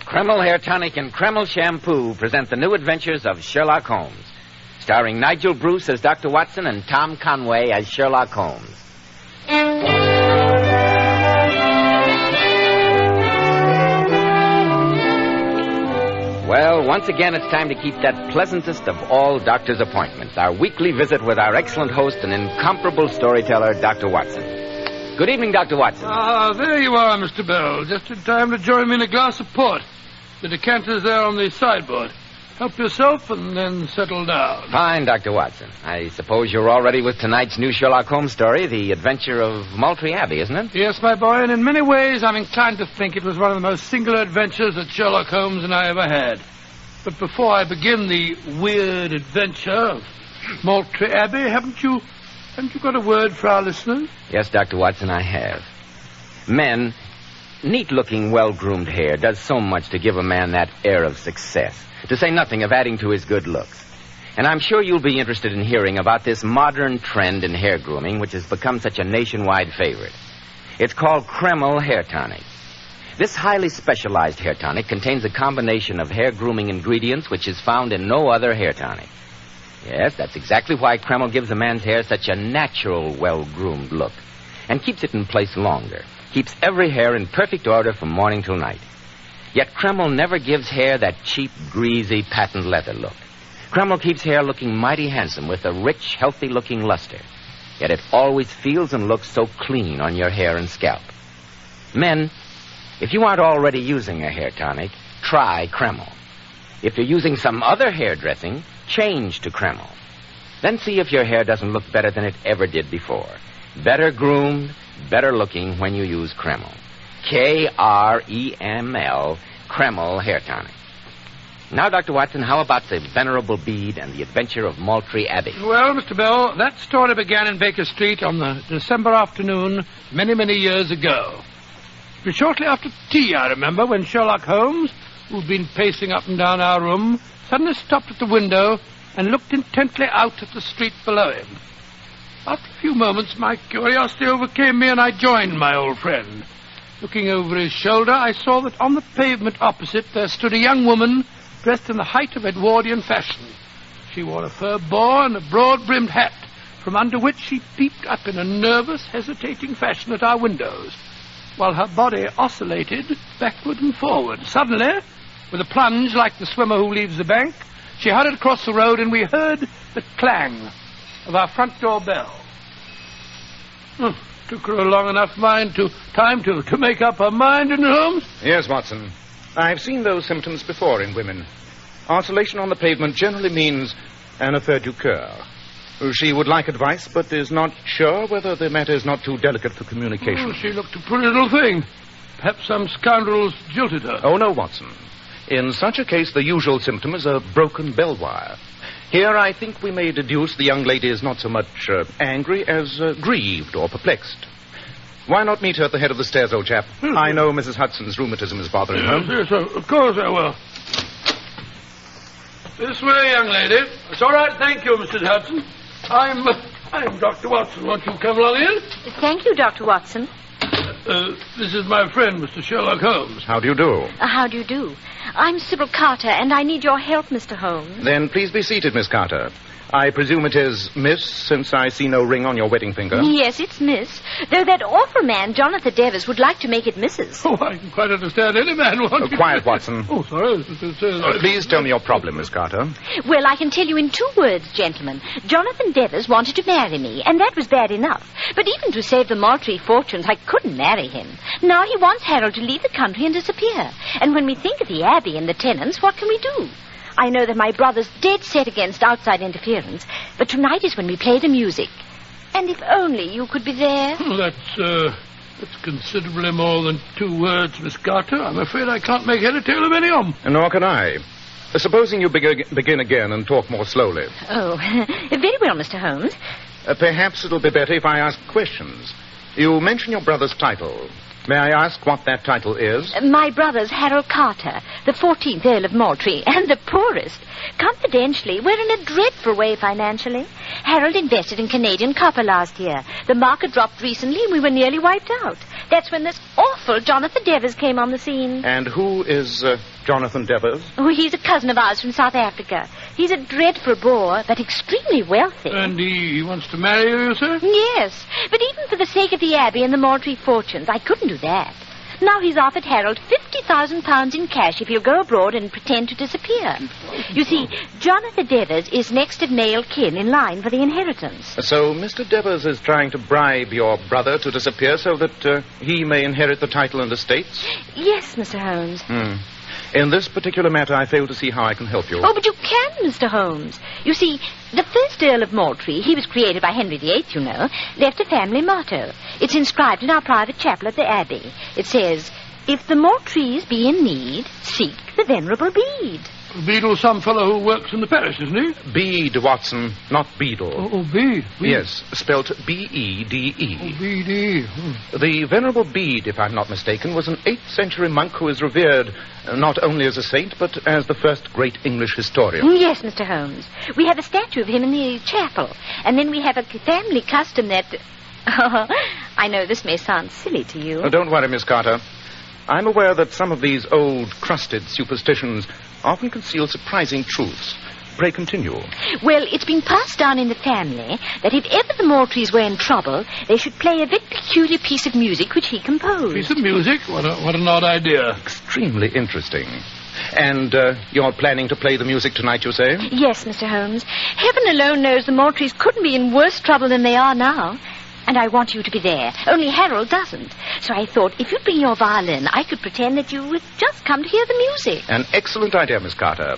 Kreml Hair Tonic and Kreml Shampoo present the new adventures of Sherlock Holmes, starring Nigel Bruce as Dr. Watson and Tom Conway as Sherlock Holmes. Well, once again, it's time to keep that pleasantest of all doctor's appointments, our weekly visit with our excellent host and incomparable storyteller, Dr. Watson. Good evening, Dr. Watson. There you are, Mr. Bell. Just in time to join me in a glass of port. The decanter's there on the sideboard. Help yourself and then settle down. Fine, Dr. Watson. I suppose you're all ready with tonight's new Sherlock Holmes story, The Adventure of Maltree Abbey, isn't it? Yes, my boy, and in many ways I'm inclined to think it was one of the most singular adventures that Sherlock Holmes and I ever had. But before I begin the weird adventure of Maltree Abbey, haven't you got a word for our listeners? Yes, Dr. Watson, I have. Men, neat-looking, well-groomed hair does so much to give a man that air of success, to say nothing of adding to his good looks. And I'm sure you'll be interested in hearing about this modern trend in hair grooming, which has become such a nationwide favorite. It's called Kreml Hair Tonic. This highly specialized hair tonic contains a combination of hair grooming ingredients which is found in no other hair tonic. Yes, that's exactly why Kreml gives a man's hair such a natural, well-groomed look and keeps it in place longer, keeps every hair in perfect order from morning till night. Yet Kreml never gives hair that cheap, greasy, patent leather look. Kreml keeps hair looking mighty handsome with a rich, healthy-looking luster. Yet it always feels and looks so clean on your hair and scalp. Men, if you aren't already using a hair tonic, try Kreml. If you're using some other hair dressing, change to Kreml. Then see if your hair doesn't look better than it ever did before. Better groomed, better looking when you use Kreml. Kreml, Kreml Hair Tonic. Now, Dr. Watson, how about the Venerable Bede and the Adventure of Maltree Abbey? Well, Mr. Bell, that story began in Baker Street on the December afternoon many, many years ago. It was shortly after tea, I remember, when Sherlock Holmes, who'd been pacing up and down our room, suddenly stopped at the window and looked intently out at the street below him. After a few moments, my curiosity overcame me, and I joined my old friend. Looking over his shoulder, I saw that on the pavement opposite there stood a young woman dressed in the height of Edwardian fashion. She wore a fur boa and a broad-brimmed hat, from under which she peeped up in a nervous, hesitating fashion at our windows, while her body oscillated backward and forward. Suddenly, with a plunge like the swimmer who leaves the bank, she hurried across the road, and we heard the clang of our front door bell. Took her a long enough time to make up her mind, didn't it, Holmes? Yes, Watson. I've seen those symptoms before in women. Oscillation on the pavement generally means an affaire du coeur. She would like advice, but is not sure whether the matter is not too delicate for communication. She looked a pretty little thing. Perhaps some scoundrels jilted her. Oh, no, Watson. In such a case, the usual symptom is a broken bell wire. Here, I think we may deduce the young lady is not so much angry as grieved or perplexed. Why not meet her at the head of the stairs, old chap? I know Mrs. Hudson's rheumatism is bothering her. Yes, of course I will. This way, young lady. It's all right, thank you, Mrs. Hudson. I'm Dr. Watson. Won't you come along in? Thank you, Dr. Watson. This is my friend, Mr. Sherlock Holmes. How do you do? How do you do? I'm Sybil Carter, and I need your help, Mr. Holmes. Then please be seated, Miss Carter. I presume it is Miss, since I see no ring on your wedding finger. Yes, it's Miss. Though that awful man, Jonathan Devers, would like to make it Mrs. Oh, I can quite understand any man wanting... Quiet, Watson. Oh, sorry. Please tell me your problem, Miss Carter. Well, I can tell you in 2 words, gentlemen. Jonathan Devers wanted to marry me, and that was bad enough. But even to save the Maltree fortunes, I couldn't marry him. Now he wants Harold to leave the country and disappear. And when we think of the Abbey and the tenants, what can we do? I know that my brother's dead set against outside interference, but tonight is when we play the music. And if only you could be there. Oh, that's considerably more than 2 words, Miss Carter. I'm afraid I can't make head or tail of any of them. Nor can I. Supposing you begin again and talk more slowly. Oh, very well, Mr. Holmes. Perhaps it'll be better if I ask questions. You mention your brother's title. May I ask what that title is? My brother's Harold Carter, the 14th Earl of Maltree, and the poorest. Confidentially, we're in a dreadful way financially. Harold invested in Canadian copper last year. The market dropped recently and we were nearly wiped out. That's when this awful Jonathan Devers came on the scene. And who is Jonathan Devers? Oh, he's a cousin of ours from South Africa. He's a dreadful bore, but extremely wealthy. And he wants to marry you, sir? Yes, but even for the sake of the Abbey and the Maltree fortunes, I couldn't do that. Now he's offered Harold £50,000 in cash if he'll go abroad and pretend to disappear. You see, Jonathan Devers is next of male kin in line for the inheritance. So Mr. Devers is trying to bribe your brother to disappear so that he may inherit the title and estates? Yes, Mr. Holmes. In this particular matter, I fail to see how I can help you. Oh, but you can, Mr. Holmes. You see, the first Earl of Maltree, he was created by Henry VIII, you know, left a family motto. It's inscribed in our private chapel at the Abbey. It says, "If the Maltrees be in need, seek the venerable Bede." Beadle's some fellow who works in the parish, isn't he? Bede, Watson, not Beadle. Oh, Bede. Yes, spelt B-E-D-E. Oh, Bede. The Venerable Bede, if I'm not mistaken, was an 8th century monk who is revered not only as a saint, but as the first great English historian. Yes, Mr. Holmes. We have a statue of him in the chapel. And then we have a family custom that... Oh, I know this may sound silly to you. Oh, don't worry, Miss Carter. I'm aware that some of these old, crusted superstitions often conceal surprising truths. Pray continue. Well, it's been passed down in the family that if ever the Maltrees were in trouble, they should play a very peculiar piece of music which he composed. Piece of music? What an odd idea. Extremely interesting. And you're planning to play the music tonight, you say? Yes, Mr. Holmes. Heaven alone knows the Maltrees couldn't be in worse trouble than they are now. And I want you to be there. Only Harold doesn't. So I thought if you'd bring your violin, I could pretend that you had just come to hear the music. An excellent idea, Miss Carter.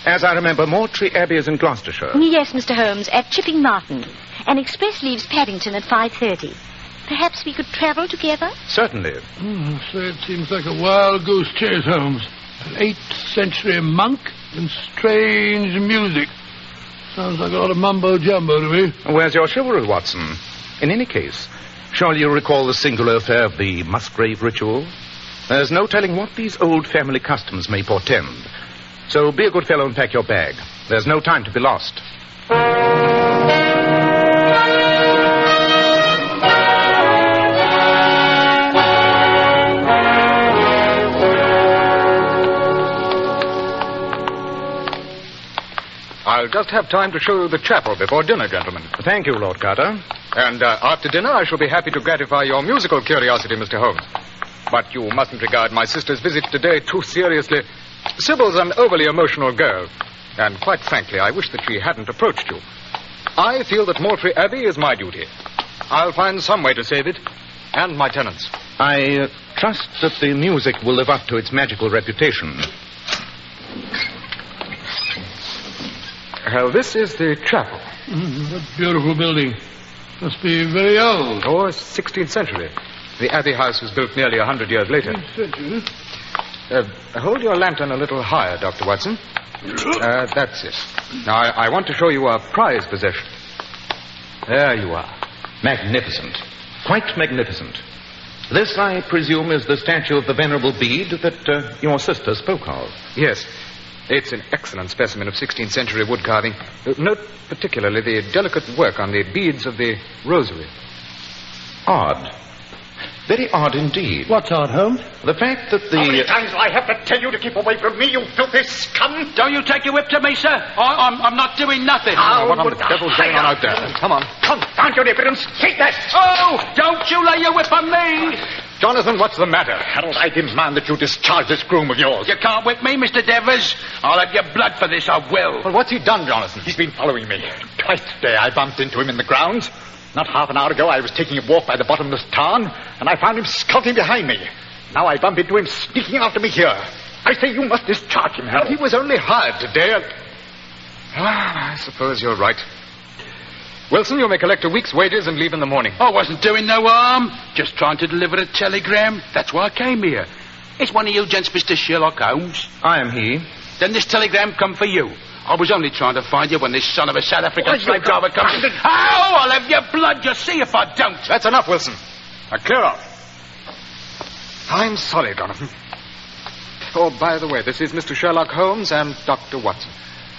As I remember, Maltree Abbey is in Gloucestershire. Yes, Mr. Holmes, at Chipping Martin. An express leaves Paddington at 5:30. Perhaps we could travel together? Certainly. So it seems like a wild goose chase, Holmes. An 8th century monk and strange music. Sounds like a lot of mumbo-jumbo to me. Where's your chivalry, Watson? In any case, surely you recall the singular affair of the Musgrave ritual? There's no telling what these old family customs may portend. So be a good fellow and pack your bag. There's no time to be lost. I'll just have time to show you the chapel before dinner, gentlemen. Thank you, Lord Carter. And after dinner, I shall be happy to gratify your musical curiosity, Mr. Holmes. But you mustn't regard my sister's visit today too seriously. Sybil's an overly emotional girl. And quite frankly, I wish that she hadn't approached you. I feel that Maltree Abbey is my duty. I'll find some way to save it. And my tenants. I trust that the music will live up to its magical reputation. Well, this is the chapel. What beautiful building. Must be very old. Oh, 16th century. The Abbey house was built nearly 100 years later. Hold your lantern a little higher, Dr. Watson. That's it. Now, I want to show you a prized possession. There you are. Magnificent. Quite magnificent. This, I presume, is the statue of the Venerable Bede that your sister spoke of. Yes. It's an excellent specimen of 16th century wood carving. Note particularly the delicate work on the beads of the rosary. Odd. Very odd indeed. What's odd, Holmes? The fact that the... How many times do I have to tell you to keep away from me, you filthy scum? Don't you take your whip to me, sir. I'm not doing nothing. What on the devil's going on out there? Come on. Confound your impudence. Take that. Oh, don't you lay your whip on me. Jonathan, what's the matter? Harold, I demand that you discharge this groom of yours. You can't whip me, Mr. Devers. I'll have your blood for this, I will. Well, what's he done, Jonathan? He's been following me. Twice today I bumped into him in the grounds. Not half an hour ago I was taking a walk by the bottomless tarn, and I found him skulking behind me. Now I bump into him sneaking after me here. I say you must discharge him, Harold. He was only hired today. I suppose you're right. Wilson, you may collect a week's wages and leave in the morning. I wasn't doing no harm. Just trying to deliver a telegram. That's why I came here. It's one of you gents, Mr. Sherlock Holmes. I am he. Then this telegram come for you. I was only trying to find you when this son of a South African slave driver comes in. Oh, I'll have your blood, you see, if I don't. That's enough, Wilson. Now, clear off. I'm sorry, Jonathan. Oh, by the way, this is Mr. Sherlock Holmes and Dr. Watson.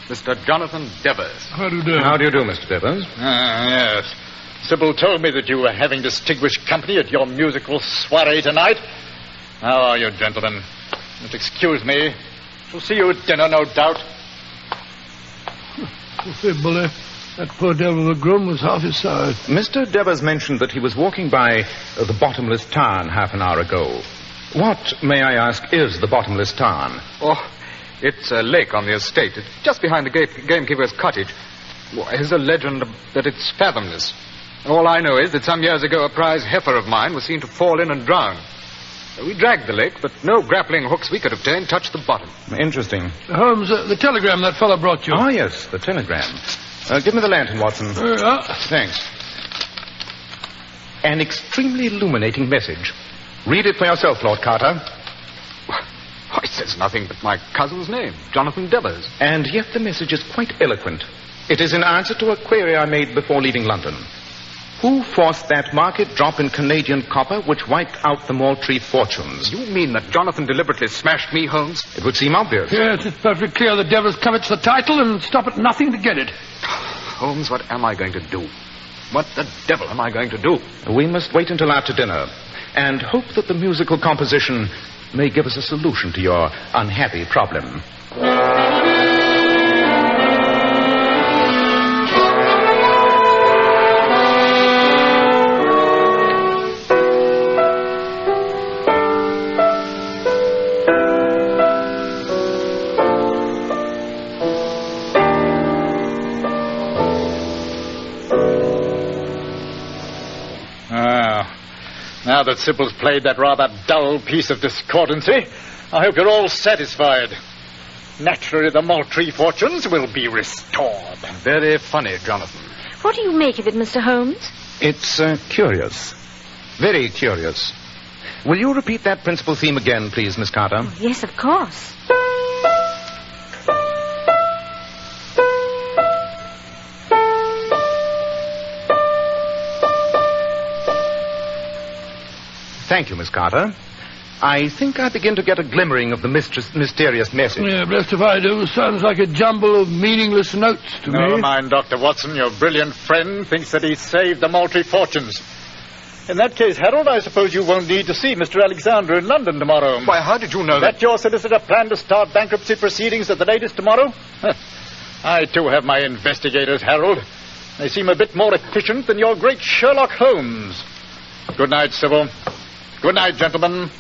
Mr. Jonathan Devers. How do you do? How do you do, Mr. Devers? Yes. Sybil told me that you were having distinguished company at your musical soiree tonight. How are you, gentlemen? Just excuse me. Shall see you at dinner, no doubt. Say, Bully, that poor devil of a groom was half his size. Mr. Devers mentioned that he was walking by the Bottomless Tarn half an hour ago. What, may I ask, is the Bottomless Tarn? Oh, it's a lake on the estate. It's just behind the gamekeeper's cottage. There's a legend that it's fathomless. All I know is that some years ago a prize heifer of mine was seen to fall in and drown. We dragged the lake, but no grappling hooks we could obtain touched the bottom. Interesting. Holmes, the telegram that fellow brought you. Ah, yes, the telegram. Give me the lantern, Watson. Thanks. An extremely illuminating message. Read it for yourself, Lord Carter. Why, it says nothing but my cousin's name, Jonathan Devers. And yet the message is quite eloquent. It is in answer to a query I made before leaving London. Who forced that market drop in Canadian copper which wiped out the Maltree fortunes? You mean that Jonathan deliberately smashed me, Holmes? It would seem obvious. Yes, it's perfectly clear the Devers covets the title and stop at nothing to get it. Holmes, what am I going to do? What the devil am I going to do? We must wait until after dinner and hope that the musical composition may give us a solution to your unhappy problem. Now that Sybil's played that rather dull piece of discordancy, I hope you're all satisfied. Naturally, the Maltree fortunes will be restored. Very funny, Jonathan. What do you make of it, Mr. Holmes? It's curious. Very curious. Will you repeat that principal theme again, please, Miss Carter? Oh, yes, of course. Thank you, Miss Carter. I think I begin to get a glimmering of the mysterious message. Yeah, blessed if I do. Sounds like a jumble of meaningless notes to me. Never mind, Dr. Watson. Your brilliant friend thinks that he saved the Maltree fortunes. In that case, Harold, I suppose you won't need to see Mr. Alexander in London tomorrow. Why, how did you know that your solicitor planned to start bankruptcy proceedings at the latest tomorrow? I, too, have my investigators, Harold. They seem a bit more efficient than your great Sherlock Holmes. Good night, Sybil. Good night, gentlemen.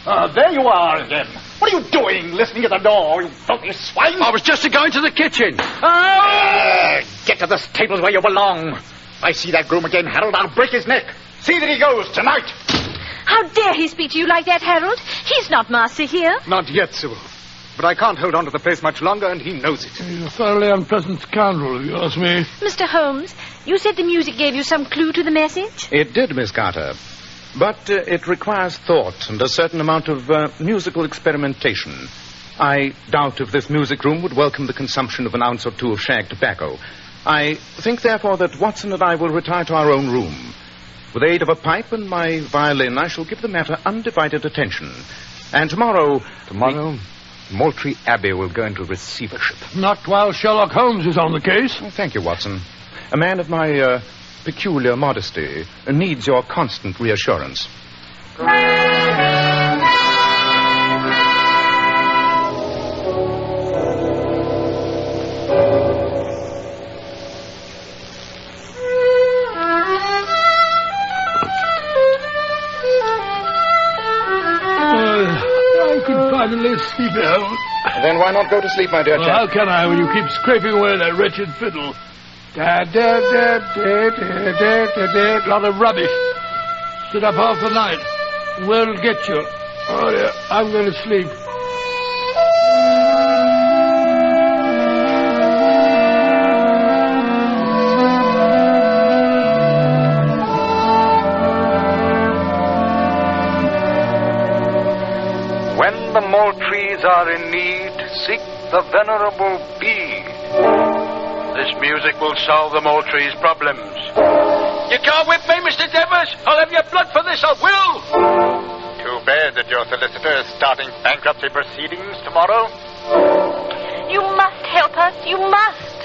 There you are again. What are you doing, listening at the door, you filthy swine? I was just going to the kitchen. Get to the stables where you belong. If I see that groom again, Harold, I'll break his neck. See that he goes tonight. How dare he speak to you like that, Harold? He's not master here. Not yet, Sybil. But I can't hold on to the place much longer, and he knows it. He's a thoroughly unpleasant scoundrel, if you ask me. Mr. Holmes, you said the music gave you some clue to the message? It did, Miss Carter. But it requires thought and a certain amount of musical experimentation. I doubt if this music room would welcome the consumption of an ounce or two of shag tobacco. I think, therefore, that Watson and I will retire to our own room. With the aid of a pipe and my violin, I shall give the matter undivided attention. And tomorrow... Tomorrow, Maltree Abbey will go into receivership. Not while Sherlock Holmes is on the case. Oh, thank you, Watson. A man of my peculiar modesty needs your constant reassurance. I could finally sleep out. Then why not go to sleep, my dear Well, chap? how can I when you keep scraping away that wretched fiddle? Da da da da da da da da. Lot of rubbish. Sit up half the night. Where'll it get you? Oh, yeah, I'm going to sleep. When the Maltrees are in need the Venerable Bede. This music will solve the Maltree's problems. You can't whip me, Mr. Devers. I'll have your blood for this, I will. Too bad that your solicitor is starting bankruptcy proceedings tomorrow. You must help us. You must.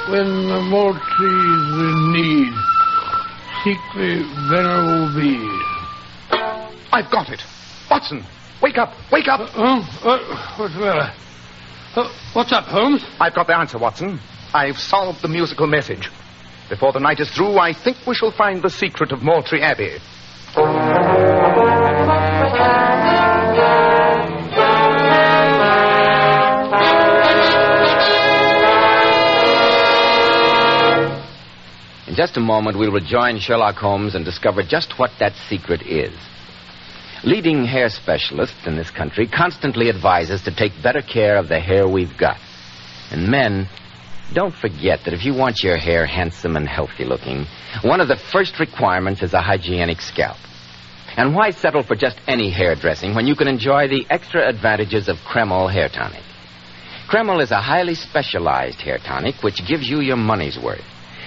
When the Maltree's in need, seek the Venerable Bede. I've got it. Watson, wake up, wake up. What's the matter? What's up, Holmes? I've got the answer, Watson. I've solved the musical message. Before the night is through, I think we shall find the secret of Maltree Abbey. In just a moment, we'll rejoin Sherlock Holmes and discover just what that secret is. Leading hair specialists in this country constantly advise us to take better care of the hair we've got. And men, don't forget that if you want your hair handsome and healthy looking, one of the first requirements is a hygienic scalp. And why settle for just any hairdressing when you can enjoy the extra advantages of Kreml hair tonic? Kreml is a highly specialized hair tonic which gives you your money's worth.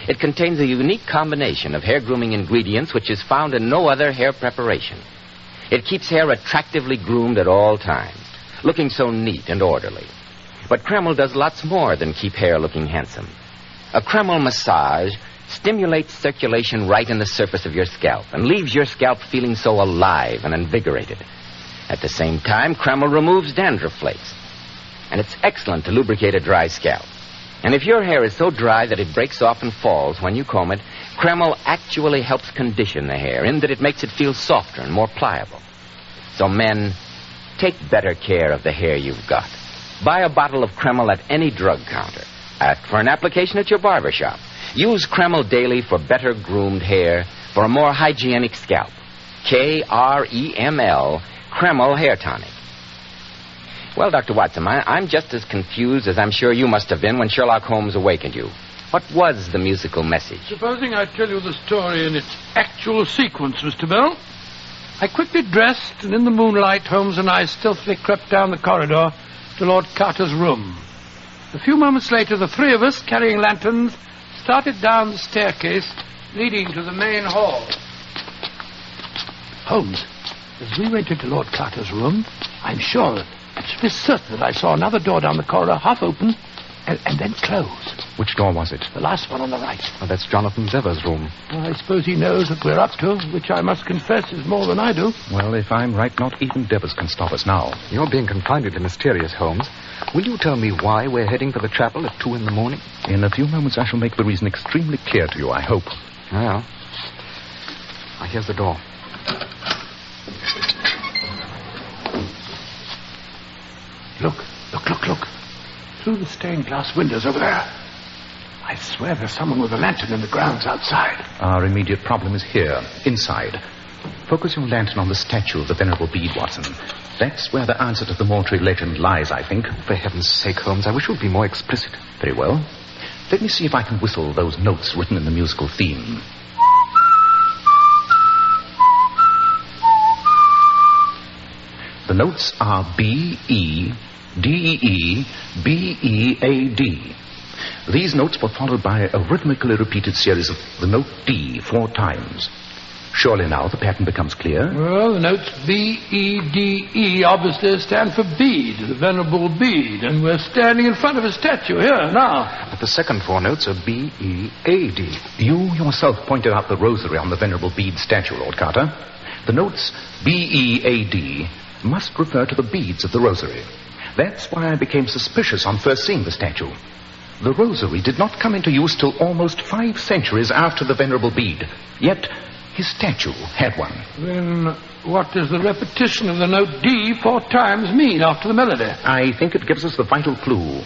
It contains a unique combination of hair grooming ingredients which is found in no other hair preparation. It keeps hair attractively groomed at all times, looking so neat and orderly. But Kreml does lots more than keep hair looking handsome. A Kreml massage stimulates circulation right in the surface of your scalp and leaves your scalp feeling so alive and invigorated. At the same time, Kreml removes dandruff flakes. And it's excellent to lubricate a dry scalp. And if your hair is so dry that it breaks off and falls when you comb it, Kreml actually helps condition the hair in that it makes it feel softer and more pliable. So men, take better care of the hair you've got. Buy a bottle of Kreml at any drug counter. Ask for an application at your barber shop. Use Kreml daily for better groomed hair, for a more hygienic scalp. Kreml, Kreml Hair Tonic. Well, Dr. Watson, I'm just as confused as I'm sure you must have been when Sherlock Holmes awakened you. What was the musical message? Supposing I tell you the story in its actual sequence, Mr. Bell. I quickly dressed, and in the moonlight, Holmes and I stealthily crept down the corridor to Lord Carter's room. A few moments later, the three of us, carrying lanterns, started down the staircase leading to the main hall. Holmes, as we went into Lord Carter's room, I'm sure, absolutely certain that I saw another door down the corridor half open and then close. Which door was it? The last one on the right. Oh, that's Jonathan Devers' room. I suppose he knows what we're up to, which I must confess is more than I do. Well, if I'm right, not even Devers can stop us now. You're being confoundedly mysterious, Holmes. Will you tell me why we're heading for the chapel at 2 a.m? In a few moments, I shall make the reason extremely clear to you, I hope. Well, here's the door. Look. Through the stained glass windows over there. I swear there's someone with a lantern in the grounds outside. Our immediate problem is here, inside. Focus your lantern on the statue of the Venerable Bede, Watson. That's where the answer to the Maltree legend lies, I think. For heaven's sake, Holmes, I wish you'd be more explicit. Very well. Let me see if I can whistle those notes written in the musical theme. The notes are B, E, D, E, B, E, A, D. These notes were followed by a rhythmically repeated series of the note D 4 times. Surely now the pattern becomes clear. Well, the notes B, E, D, E obviously stand for Bede, the Venerable Bede, and we're standing in front of a statue here now. But the second 4 notes are B, E, A, D. You yourself pointed out the rosary on the Venerable Bede statue, Lord Carter. The notes B, E, A, D must refer to the beads of the rosary. That's why I became suspicious on first seeing the statue. The rosary did not come into use till almost 5 centuries after the Venerable Bede. Yet his statue had one. Then what does the repetition of the note D 4 times mean after the melody? I think it gives us the vital clue.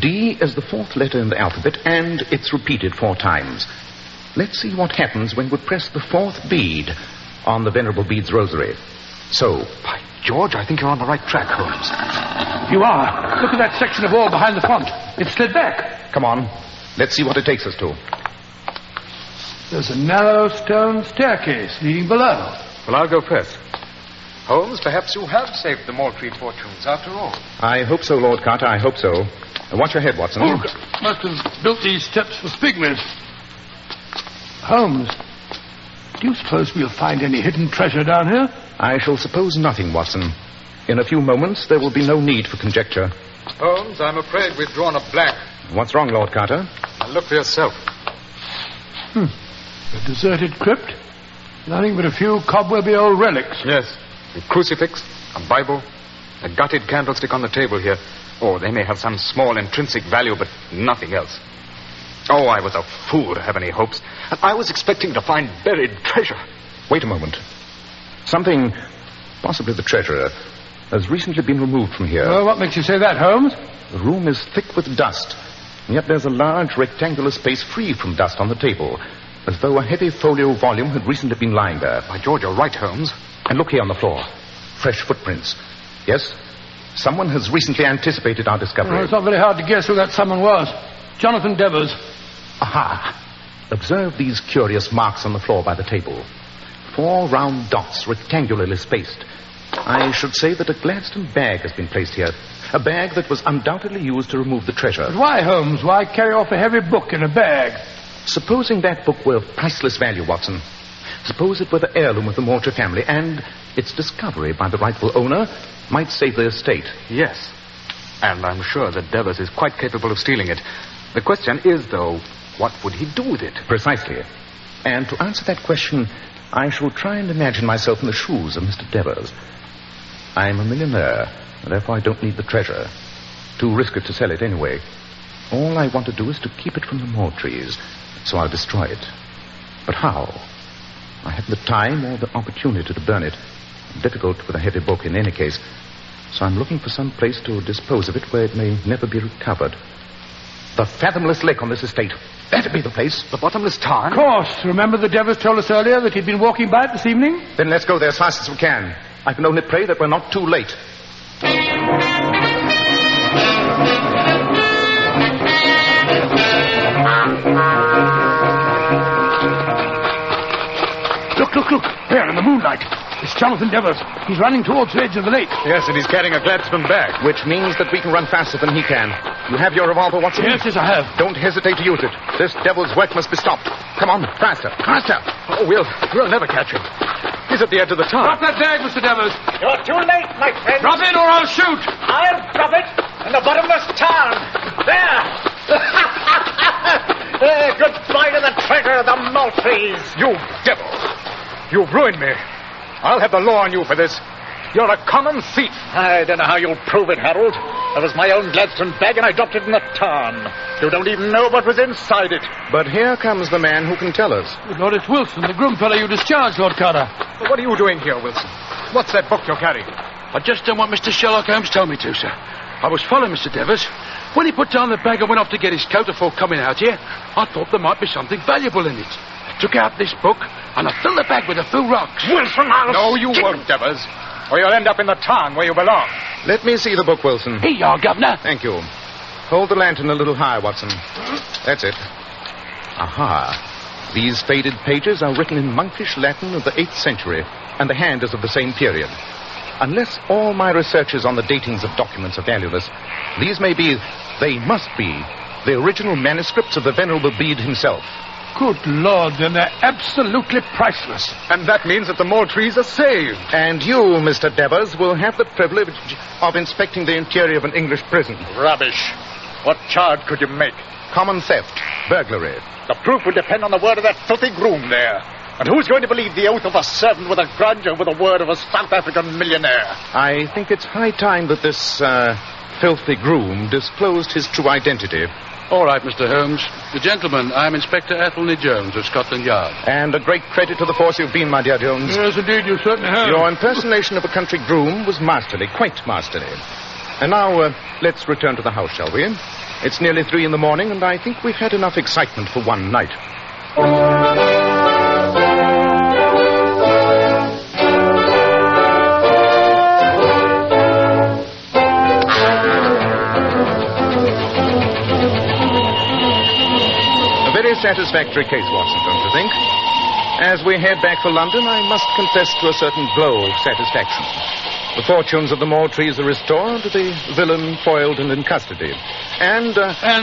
D is the 4th letter in the alphabet, and it's repeated 4 times. Let's see what happens when we press the 4th bead on the Venerable Bede's rosary. So, by George, I think you're on the right track, Holmes. You are. Look at that section of wall behind the font. It's slid back. Come on. Let's see what it takes us to. There's a narrow stone staircase leading below. Well, I'll go first. Holmes, perhaps you have saved the Maltree fortunes after all. I hope so, Lord Carter, I hope so. Watch your head, Watson. Oh, must have built these steps for pygmies. Holmes, do you suppose we'll find any hidden treasure down here? I shall suppose nothing, Watson. In a few moments, there will be no need for conjecture. Holmes, I'm afraid we've drawn a blank. What's wrong, Lord Carter? Now look for yourself. A deserted crypt. Nothing but a few cobwebby old relics. Yes. A crucifix, a Bible, a gutted candlestick on the table here. Oh, they may have some small intrinsic value, but nothing else. Oh, I was a fool to have any hopes. I was expecting to find buried treasure. Wait a moment. Something, possibly the treasure, has recently been removed from here. Well, what makes you say that, Holmes? The room is thick with dust, and yet there's a large rectangular space free from dust on the table, as though a heavy folio volume had recently been lying there. By George, you're right, Holmes. And look here on the floor. Fresh footprints. Yes, someone has recently anticipated our discovery. Well, it's not very hard to guess who that someone was. Jonathan Devers. Aha! Observe these curious marks on the floor by the table. 4 round dots, rectangularly spaced. I should say that a Gladstone bag has been placed here. A bag that was undoubtedly used to remove the treasure. But why, Holmes? Why carry off a heavy book in a bag? Supposing that book were of priceless value, Watson. Suppose it were the heirloom of the Maltree family, and its discovery by the rightful owner might save the estate. Yes. And I'm sure that Devers is quite capable of stealing it. The question is, though, what would he do with it? Precisely. And to answer that question, I shall try and imagine myself in the shoes of Mr. Devers. I'm a millionaire, and therefore I don't need the treasure. Too risky to sell it anyway. All I want to do is to keep it from the Maltrees, so I'll destroy it. But how? I haven't the time or the opportunity to burn it. Difficult with a heavy book in any case. So I'm looking for some place to dispose of it where it may never be recovered. The fathomless lake on this estate. That'd be the place. The bottomless tarn? Of course. Remember the Devers told us earlier that he'd been walking by it this evening? Then let's go there as fast as we can. I can only pray that we're not too late. Look. There in the moonlight. It's Jonathan Devers. He's running towards the edge of the lake. Yes, and he's carrying a Gladstone bag. Which means that we can run faster than he can. You have your revolver, Watson? Yes, I have. Don't hesitate to use it. This devil's work must be stopped. Come on, faster. Oh, we'll never catch him. He's at the edge of the tarn. Drop that bag, Mr. Devers. You're too late, my friend. Drop it or I'll shoot. I'll drop it in the bottomless tarn. There. Goodbye to the treasure of the Maltrees. You devil! You've ruined me. I'll have the law on you for this. You're a common thief. I don't know how you'll prove it, Harold. It was my own Gladstone bag, and I dropped it in the tarn. You don't even know what was inside it. But here comes the man who can tell us. Good Lord, it's Wilson, the groom fellow you discharged, Lord Carter. Well, what are you doing here, Wilson? What's that book you're carrying? I just done what Mr. Sherlock Holmes told me to, sir. I was following Mr. Devers. When he put down the bag and went off to get his coat before coming out here, I thought there might be something valuable in it. I took out this book, and I filled the bag with a few rocks. Wilson, No, you won't, Devers. Or you'll end up in the tarn where you belong. Let me see the book, Wilson. Here you are, Governor. Thank you. Hold the lantern a little higher, Watson. That's it. Aha. These faded pages are written in monkish Latin of the 8th century, and the hand is of the same period. Unless all my researches on the datings of documents are valueless, they must be, the original manuscripts of the Venerable Bede himself. Good Lord, then they're absolutely priceless. And that means that the Maltrees are saved. And you, Mr. Devers, will have the privilege of inspecting the interior of an English prison. Rubbish. What charge could you make? Common theft, burglary. The proof would depend on the word of that filthy groom there. And who's going to believe the oath of a servant with a grudge over the word of a South African millionaire? I think it's high time that this, filthy groom disclosed his true identity. All right, Mr. Holmes. The gentleman, I'm Inspector Athelney Jones of Scotland Yard. And a great credit to the force you've been, my dear Jones. Yes, indeed, you certainly have. Your impersonation of a country groom was masterly, quite masterly. And now, let's return to the house, shall we? It's nearly 3 a.m, and I think we've had enough excitement for one night. A very satisfactory case, Watson, don't you think. As we head back for London, I must confess to a certain glow of satisfaction. The fortunes of the Maltrees are restored, the villain foiled and in custody. And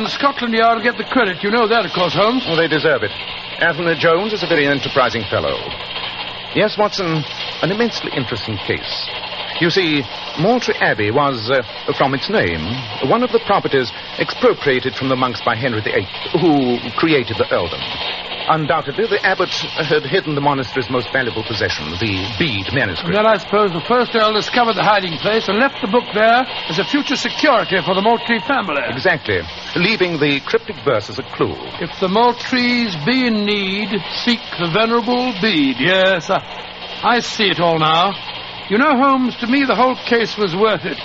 Scotland Yard get the credit. You know that, of course, Holmes. Well, they deserve it. Athelney Jones is a very enterprising fellow. Yes, Watson, an immensely interesting case. You see, Maltree Abbey was, from its name, one of the properties expropriated from the monks by Henry VIII, who created the earldom. Undoubtedly, the abbot had hidden the monastery's most valuable possession, the bead manuscript. Then I suppose the first earl discovered the hiding place and left the book there as a future security for the Maltree family. Exactly, leaving the cryptic verse as a clue. If the Maltrees be in need, seek the venerable bead. Yes, I see it all now. You know, Holmes, to me the whole case was worth it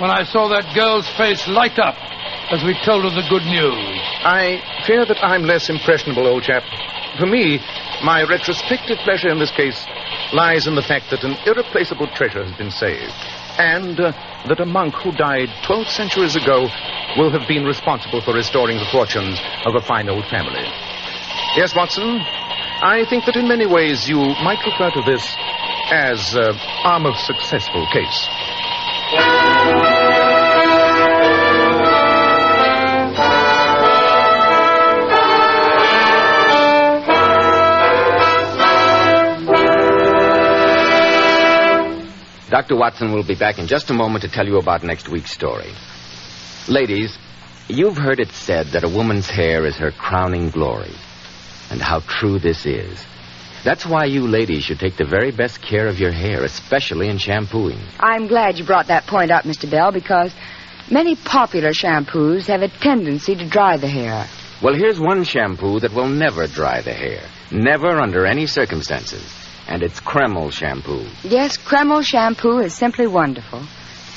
when I saw that girl's face light up as we told her the good news. I fear that I'm less impressionable, old chap. For me, my retrospective pleasure in this case lies in the fact that an irreplaceable treasure has been saved, and that a monk who died 12 centuries ago will have been responsible for restoring the fortunes of a fine old family. Yes, Watson, I think that in many ways you might refer to this as our most successful case. Dr. Watson will be back in just a moment to tell you about next week's story. Ladies, you've heard it said that a woman's hair is her crowning glory. And how true this is. That's why you ladies should take the very best care of your hair, especially in shampooing. I'm glad you brought that point up, Mr. Bell, because many popular shampoos have a tendency to dry the hair. Well, here's one shampoo that will never dry the hair. Never under any circumstances. And it's Kreml shampoo. Yes, Kreml shampoo is simply wonderful.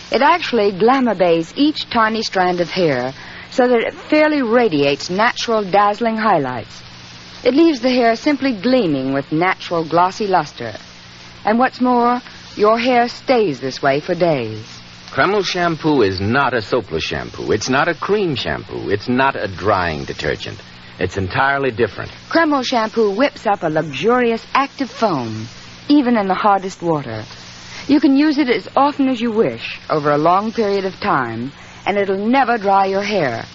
It actually glamour bathes each tiny strand of hair so that it fairly radiates natural, dazzling highlights. It leaves the hair simply gleaming with natural, glossy luster. And what's more, your hair stays this way for days. Kreml shampoo is not a soapless shampoo. It's not a cream shampoo. It's not a drying detergent. It's entirely different. Kreml shampoo whips up a luxurious, active foam, even in the hardest water. You can use it as often as you wish over a long period of time, and it'll never dry your hair.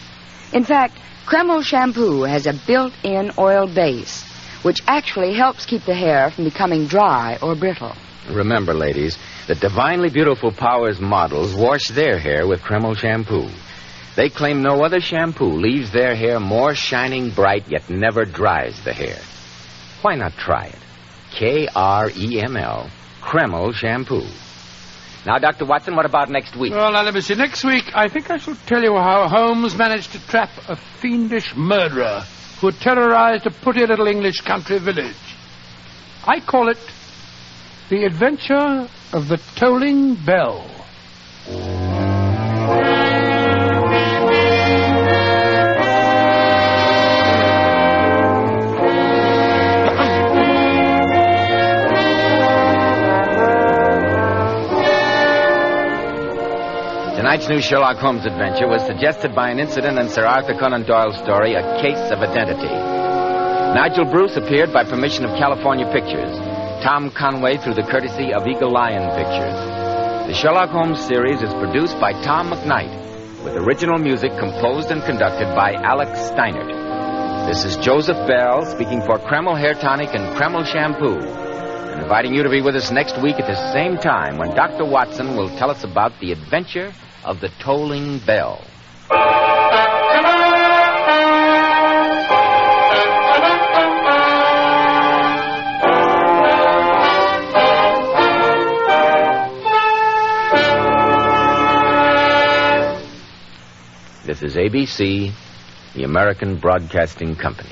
In fact, Kreml shampoo has a built-in oil base, which actually helps keep the hair from becoming dry or brittle. Remember, ladies, that divinely beautiful Powers models wash their hair with Kreml shampoo. They claim no other shampoo leaves their hair more shining bright, yet never dries the hair. Why not try it? Kreml, Kreml shampoo. Now, Dr. Watson, what about next week? Well, now, let me see. Next week, I think I shall tell you how Holmes managed to trap a fiendish murderer who had terrorized a pretty little English country village. I call it The Adventure of the Tolling Bell. Tonight's new Sherlock Holmes adventure was suggested by an incident in Sir Arthur Conan Doyle's story, A Case of Identity. Nigel Bruce appeared by permission of California Pictures. Tom Conway through the courtesy of Eagle Lion Pictures. The Sherlock Holmes series is produced by Tom McKnight, with original music composed and conducted by Alex Steinert. This is Joseph Bell speaking for Kreml Hair Tonic and Kreml Shampoo, and inviting you to be with us next week at the same time when Dr. Watson will tell us about the adventure of the tolling bell. This is ABC, the American Broadcasting Company.